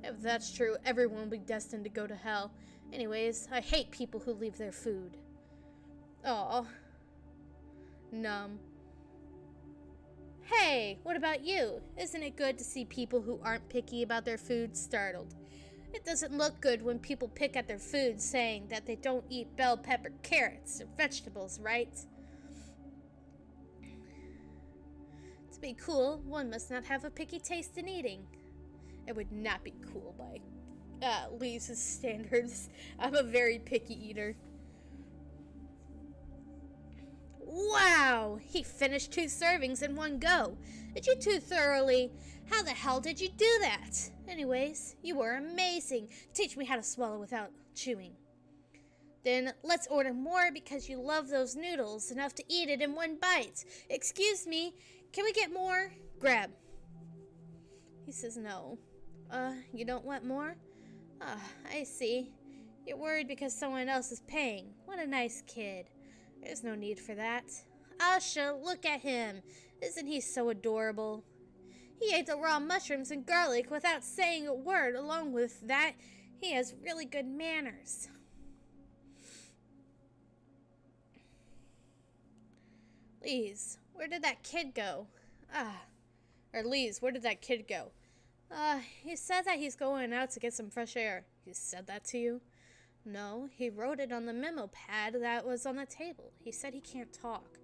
If that's true, everyone will be destined to go to hell. Anyways, I hate people who leave their food. Aw. Numb. Hey, what about you? Isn't it good to see people who aren't picky about their food startled? It doesn't look good when people pick at their food saying that they don't eat bell pepper, carrots, or vegetables, right? To be cool, one must not have a picky taste in eating. It would not be cool by Lisa's standards. I'm a very picky eater. Wow! He finished 2 servings in one go. Did you too thoroughly? How the hell did you do that? Anyways, you were amazing. Teach me how to swallow without chewing. Then let's order more because you love those noodles enough to eat it in one bite. Excuse me, can we get more? Grab. He says no. You don't want more? I see. You're worried because someone else is paying. What a nice kid. There's no need for that. Asha, look at him. Isn't he so adorable? He ate the raw mushrooms and garlic without saying a word. Along with that, he has really good manners. Lise, where did that kid go? Lise, where did that kid go? He said that he's going out to get some fresh air. He said that to you? No, he wrote it on the memo pad that was on the table. He said he can't talk.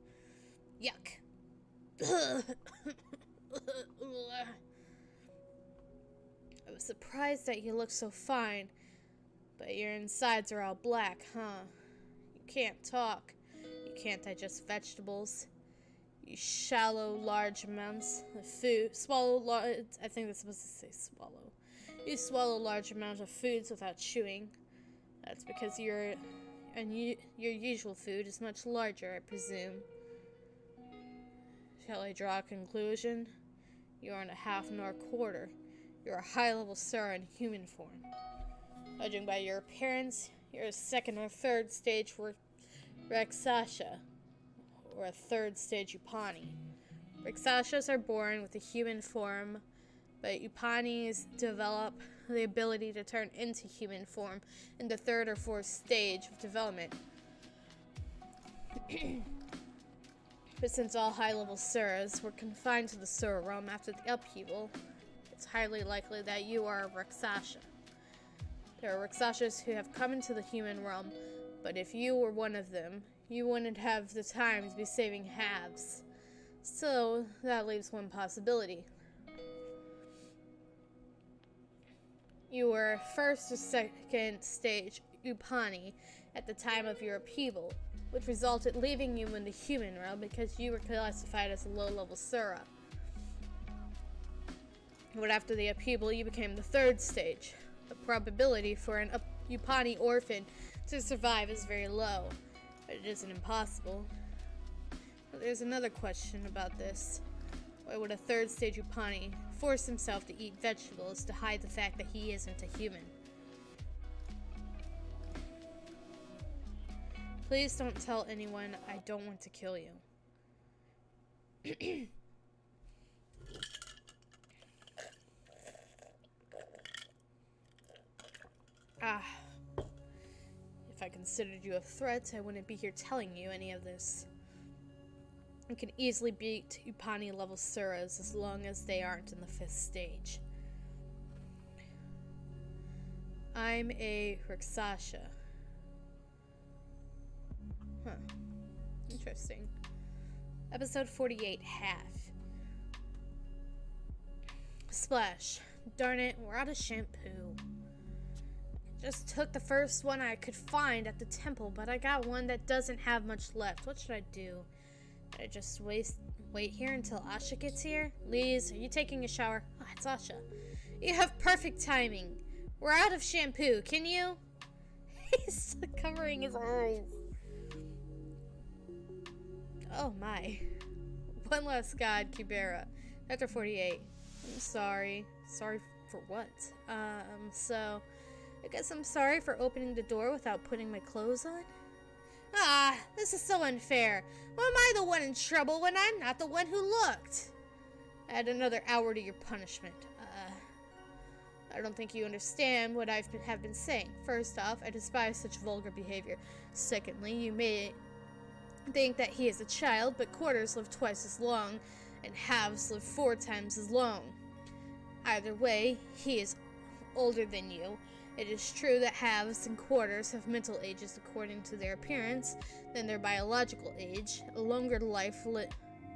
Yuck. I was surprised that you looked so fine, but your insides are all black, huh? You can't talk. You can't digest vegetables. You swallow large amounts of food. I think that's supposed to say swallow. You swallow large amounts of foods without chewing. That's because your usual food is much larger, I presume. Shall I draw a conclusion? You aren't a half nor a quarter. You're a high-level Sura in human form. Judging by your appearance, you're a 2nd or 3rd stage Rakshasa, or a 3rd stage Upani. Rakshasas are born with a human form, but Upanis develop the ability to turn into human form in the 3rd or 4th stage of development. But since all high-level Suras were confined to the Sura realm after the upheaval, it's highly likely that you are a Rakshasa. There are Rakshasas who have come into the human realm, but if you were one of them, you wouldn't have the time to be saving halves. So that leaves one possibility. You were 1st or 2nd stage Upani at the time of your upheaval, which resulted leaving you in the human realm because you were classified as a low-level Sura. But after the upheaval, you became the 3rd stage. The probability for an Upani orphan to survive is very low, but it isn't impossible. But there's another question about this. Why would a 3rd stage Upani force himself to eat vegetables to hide the fact that he isn't a human? Please don't tell anyone. I don't want to kill you. If I considered you a threat, I wouldn't be here telling you any of this. You can easily beat Upani level Suras as long as they aren't in the 5th stage. I'm a Rakshasa. interesting. Episode 48, half. Splash. Darn it, we're out of shampoo. Just took the first one I could find at the temple, but I got one that doesn't have much left. What should I do? Should I just wait here until Asha gets here? Liz, are you taking a shower? Oh, it's Asha. You have perfect timing. We're out of shampoo. Can you? He's covering his eyes. Oh my. One last god, Kubera. Chapter 48. I'm sorry. Sorry for what? So I guess I'm sorry for opening the door without putting my clothes on? Ah, this is so unfair. Why am I the one in trouble when I'm not the one who looked? Add another hour to your punishment. I don't think you understand what have been saying. First off, I despise such vulgar behavior. Secondly, you may think that he is a child, but quarters live twice as long, and halves live 4 times as long. Either way, he is older than you. It is true that halves and quarters have mental ages according to their appearance than their biological age. A longer life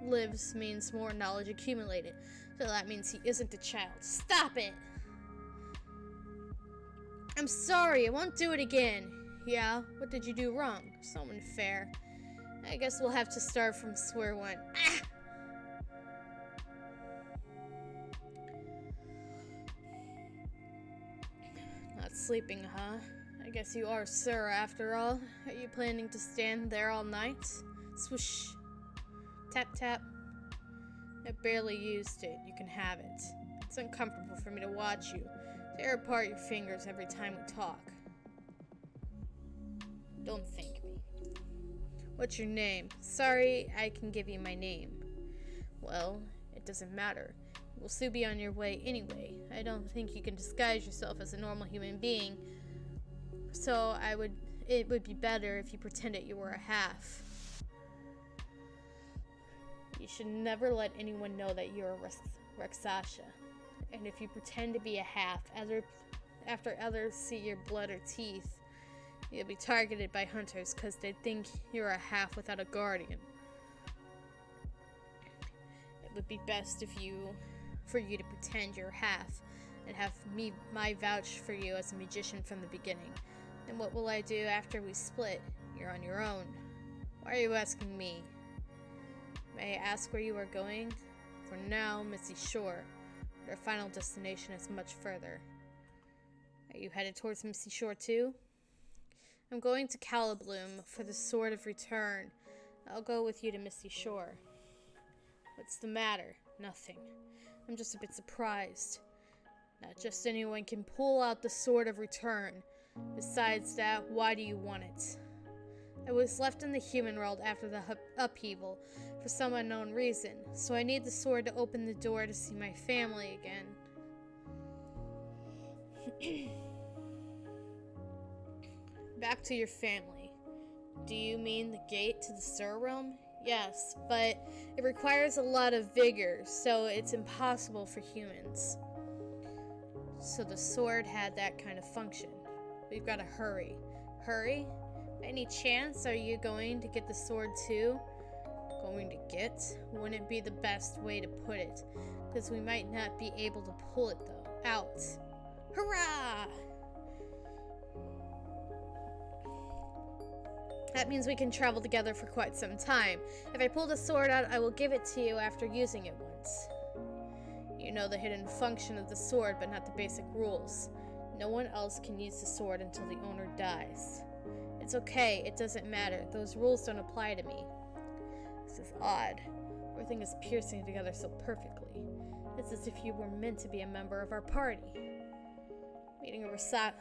lives means more knowledge accumulated, so that means he isn't a child. Stop it! I'm sorry, I won't do it again. Yeah, what did you do wrong? So unfair. I guess we'll have to start from square one. Ah! Not sleeping, huh? I guess you are Sir after all. Are you planning to stand there all night? Swoosh. Tap tap. I barely used it. You can have it. It's uncomfortable for me to watch you. Tear apart your fingers every time we talk. Don't thank me. What's your name? Sorry, I can give you my name. Well, it doesn't matter. You'll soon be on your way anyway. I don't think you can disguise yourself as a normal human being. So it would be better if you pretended you were a half. You should never let anyone know that you're a Raksasha. And if you pretend to be a half, after others see your blood or teeth, you'll be targeted by hunters because they think you're a half without a guardian. It would be best for you to pretend you're half and have my vouch for you as a magician from the beginning. Then what will I do after we split? You're on your own. Why are you asking me? May I ask where you are going? For now, Misty Shore. Our final destination is much further. Are you headed towards Misty Shore too? I'm going to Calibloom for the Sword of Return. I'll go with you to Misty Shore. What's the matter? Nothing. I'm just a bit surprised. Not just anyone can pull out the Sword of Return. Besides that, why do you want it? I was left in the human world after the upheaval for some unknown reason, so I need the sword to open the door to see my family again. Back to your family. Do you mean the gate to the Sur Realm? Yes, but it requires a lot of vigor, so it's impossible for humans. So the sword had that kind of function. We've got to hurry. Hurry? By any chance, are you going to get the sword too? Going to get? Wouldn't it be the best way to put it? Because we might not be able to pull it out. Hurrah! That means we can travel together for quite some time. If I pull the sword out, I will give it to you after using it once. You know the hidden function of the sword, but not the basic rules. No one else can use the sword until the owner dies. It's okay, it doesn't matter. Those rules don't apply to me. This is odd. Everything is piercing together so perfectly. It's as if you were meant to be a member of our party. Meeting a Raksasha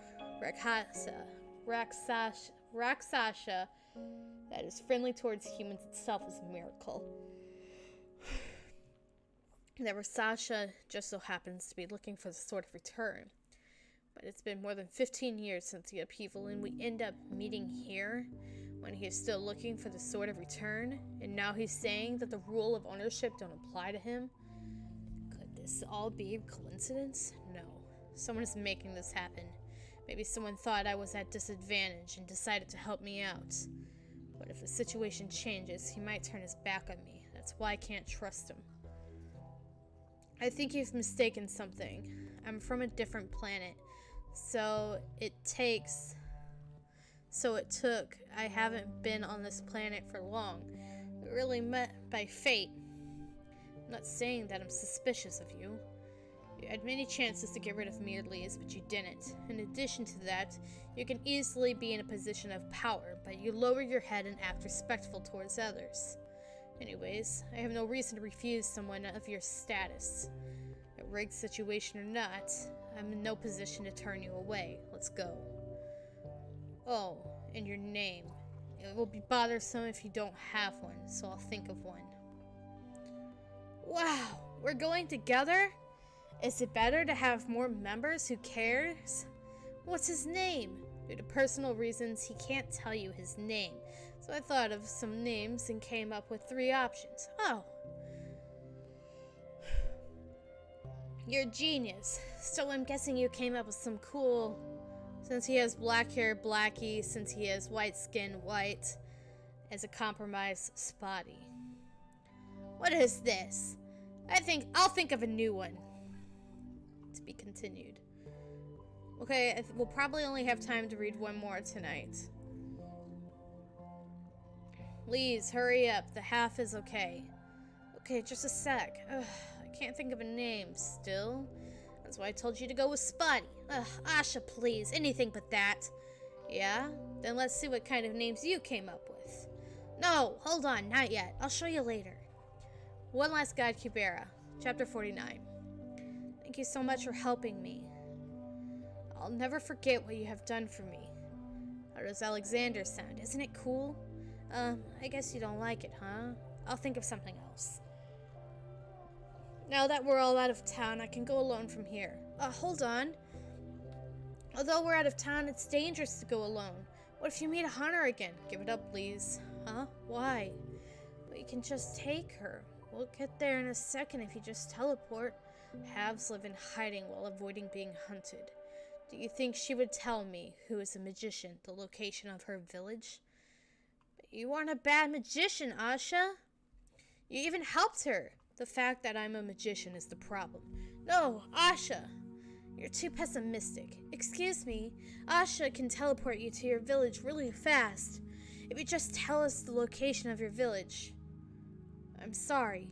that is friendly towards humans itself is a miracle. The Raksasha just so happens to be looking for the Sword of Return. But it's been more than 15 years since the upheaval, and we end up meeting here when he is still looking for the Sword of Return, and now he's saying that the rule of ownership don't apply to him. Could this all be a coincidence? No. Someone is making this happen. Maybe someone thought I was at disadvantage and decided to help me out. But if the situation changes, he might turn his back on me. That's why I can't trust him. I think you've mistaken something. I'm from a different planet. I haven't been on this planet for long. We really met by fate. I'm not saying that I'm suspicious of you. You had many chances to get rid of me, Eleceed, but you didn't. In addition to that, you can easily be in a position of power, but you lower your head and act respectful towards others. Anyways, I have no reason to refuse someone of your status. A rigged situation or not, I'm in no position to turn you away. Let's go. Oh, and your name. It will be bothersome if you don't have one, so I'll think of one. Wow, we're going together? Is it better to have more members? Who cares? What's his name? Due to personal reasons, he can't tell you his name. So I thought of some names and came up with 3 options. Oh. You're a genius. So I'm guessing you came up with some cool... Since he has black hair, Blackie. Since he has white skin, White. As a compromise, Spotty. What is this? I'll think of a new one. To be continued. Okay, we'll probably only have time to read one more tonight. Please, hurry up. The half is okay. Okay, just a sec. Ugh, I can't think of a name still. That's why I told you to go with Spotty. Ugh, Asha, please. Anything but that. Yeah? Then let's see what kind of names you came up with. No, hold on. Not yet. I'll show you later. One Last Guide, Kubera. Chapter 49. Thank you so much for helping me. I'll never forget what you have done for me. How does Alexander sound? Isn't it cool? I guess you don't like it, huh? I'll think of something else. Now that we're all out of town, I can go alone from here. Hold on. Although we're out of town, it's dangerous to go alone. What if you meet a hunter again? Give it up, please. Huh? Why? But you can just take her. We'll get there in a second if you just teleport. Halves live in hiding while avoiding being hunted. Do you think she would tell me, who is a magician, the location of her village? But you aren't a bad magician, Asha. You even helped her. The fact that I'm a magician is the problem. No, Asha! You're too pessimistic. Excuse me, Asha can teleport you to your village really fast. If you just tell us the location of your village. I'm sorry.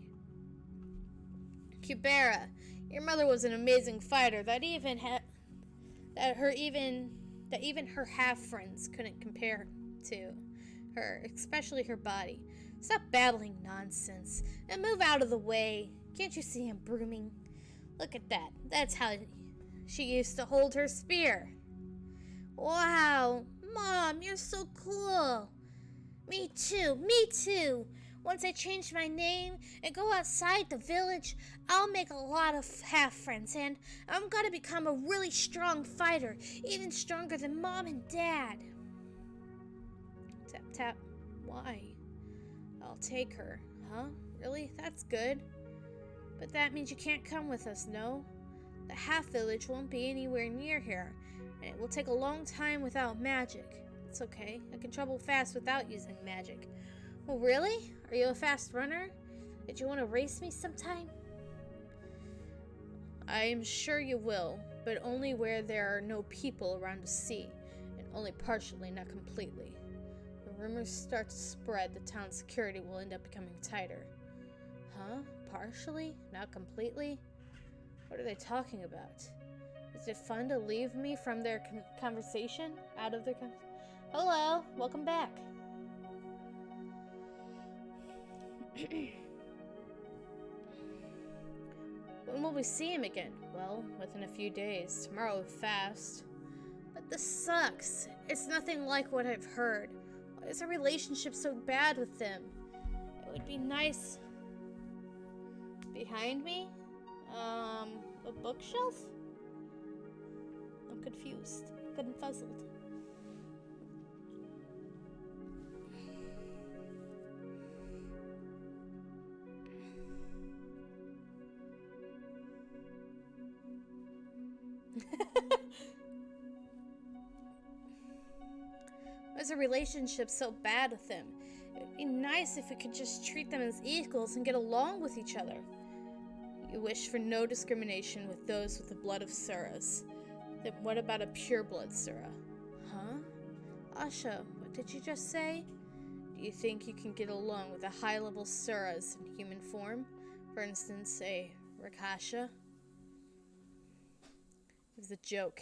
Kubera, your mother was an amazing fighter that even her half-friends couldn't compare to her, especially her body. Stop babbling nonsense and move out of the way. Can't you see I'm brooming? Look at that. That's how she used to hold her spear. Wow, Mom, you're so cool. Me too, me too. Once I change my name and go outside the village, I'll make a lot of half-friends, and I'm gonna become a really strong fighter, even stronger than Mom and Dad. Tap, tap. Why? I'll take her. Huh? Really? That's good. But that means you can't come with us, no? The half-village won't be anywhere near here, and it will take a long time without magic. It's okay. I can travel fast without using magic. Oh, really? Are you a fast runner? Did you want to race me sometime? I am sure you will, but only where there are no people around to see, and only partially, not completely. When rumors start to spread, the town's security will end up becoming tighter. Huh? Partially? Not completely? What are they talking about? Is it fun to leave me from their conversation? Out of their Hello! Welcome back! When will we see him again? Well, within a few days. Tomorrow is fast. But this sucks. It's nothing like what I've heard. Why is our relationship so bad with them? It would be nice... Behind me? A bookshelf? I'm confused. Confuzzled. has a relationship so bad with them? It'd be nice if we could just treat them as equals and get along with each other. You wish for no discrimination with those with the blood of Suras. Then what about a pure-blood Sura? Huh? Asha, what did you just say? Do you think you can get along with the high-level Suras in human form? For instance, a Rakasha? It was a joke.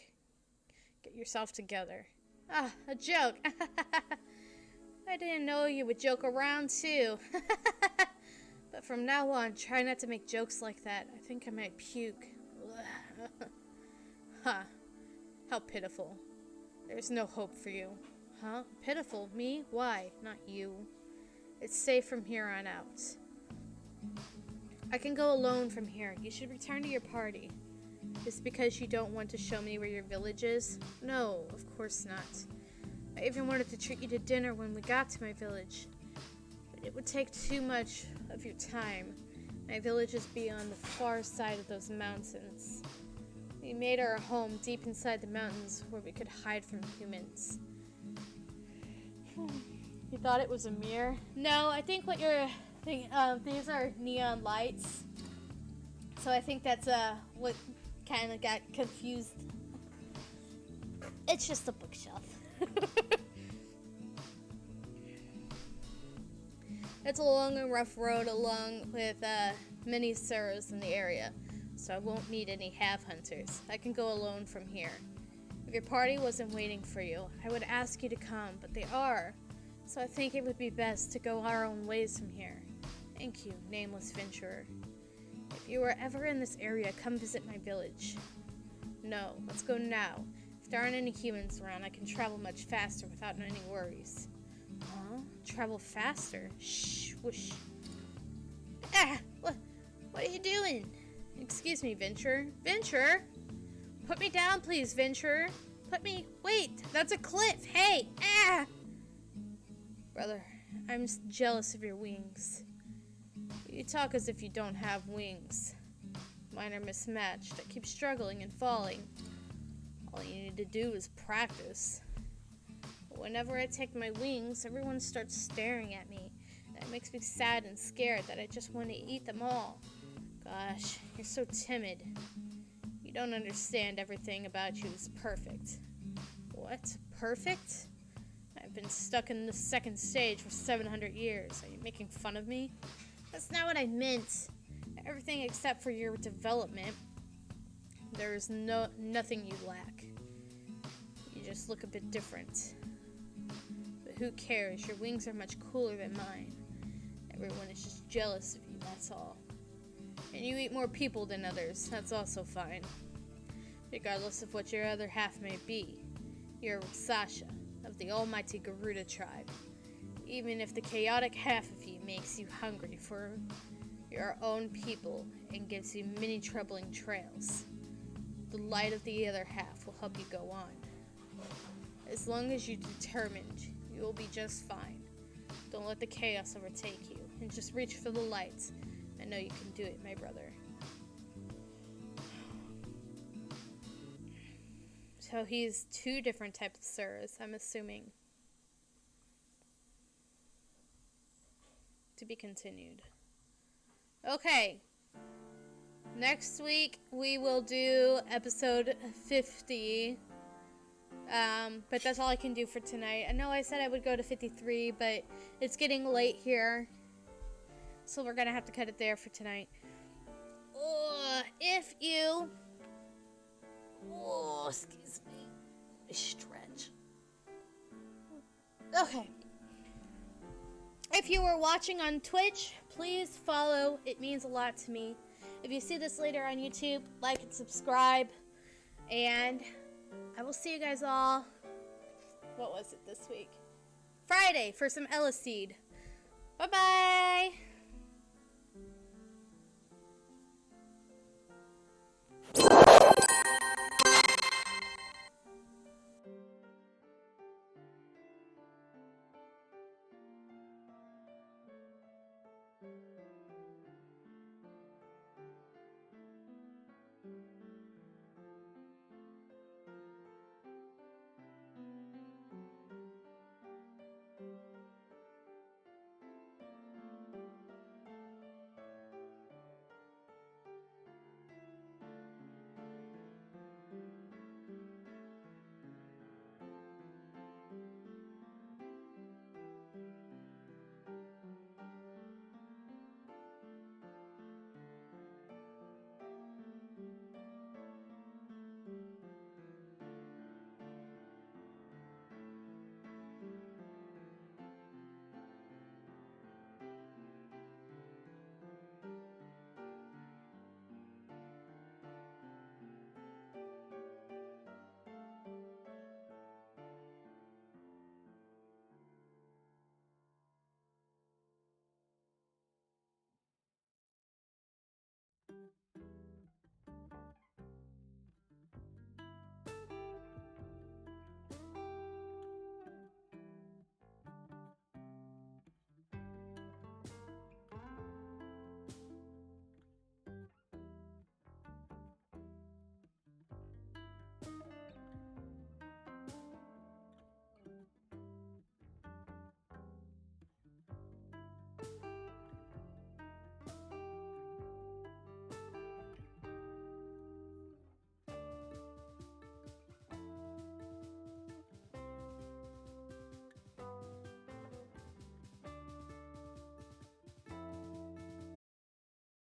Get yourself together. Ah, a joke. I didn't know you would joke around too. But from now on, try not to make jokes like that. I think I might puke. Ha. How pitiful. There's no hope for you. Huh? Pitiful? Me? Why? Not you. It's safe from here on out. I can go alone from here. You should return to your party. Is it because you don't want to show me where your village is? No, of course not. I even wanted to treat you to dinner when we got to my village. But it would take too much of your time. My village is beyond the far side of those mountains. We made our home deep inside the mountains where we could hide from humans. You thought it was a mirror? No, I think what you're thinking, these are neon lights. So I think that's what kind of got confused. It's just a bookshelf. It's a long and rough road along with many Suras in the area, so I won't meet any half-hunters. I can go alone from here. If your party wasn't waiting for you, I would ask you to come, but they are, so I think it would be best to go our own ways from here. Thank you, nameless venturer. If you are ever in this area, come visit my village. No, let's go now. If there aren't any humans around, I can travel much faster without any worries. Huh? Travel faster? Shh, whoosh. Ah! What are you doing? Excuse me, Venture. Venture? Put me down, please, Venture. Wait, that's a cliff. Hey! Ah! Brother, I'm jealous of your wings. You talk as if you don't have wings. Mine are mismatched. I keep struggling and falling. All you need to do is practice. But whenever I take my wings, everyone starts staring at me. That makes me sad and scared that I just want to eat them all. Gosh, you're so timid. You don't understand everything about you is perfect. What? Perfect? I've been stuck in the second stage for 700 years. Are you making fun of me? That's not what I meant. Everything except for your development. There is nothing you lack. You just look a bit different. But who cares? Your wings are much cooler than mine. Everyone is just jealous of you, that's all. And you eat more people than others. That's also fine. Regardless of what your other half may be. You're Sasha, of the almighty Garuda tribe. Even if the chaotic half of you makes you hungry for your own people and gives you many troubling trails, the light of the other half will help you go on. As long as you're determined, you will be just fine. Don't let the chaos overtake you, and just reach for the light. I know you can do it, my brother. So he's two different types of Suras, I'm assuming. To be continued. Okay. Next week we will do episode 50. But that's all I can do for tonight. I know I said I would go to 53, but it's getting late here. So we're gonna have to cut it there for tonight. If you... Oh, excuse me. Stretch. Okay. If you were watching on Twitch, please follow. It means a lot to me. If you see this later on YouTube, like and subscribe. And I will see you guys all... What was it this week? Friday for some Eleceed. Bye-bye!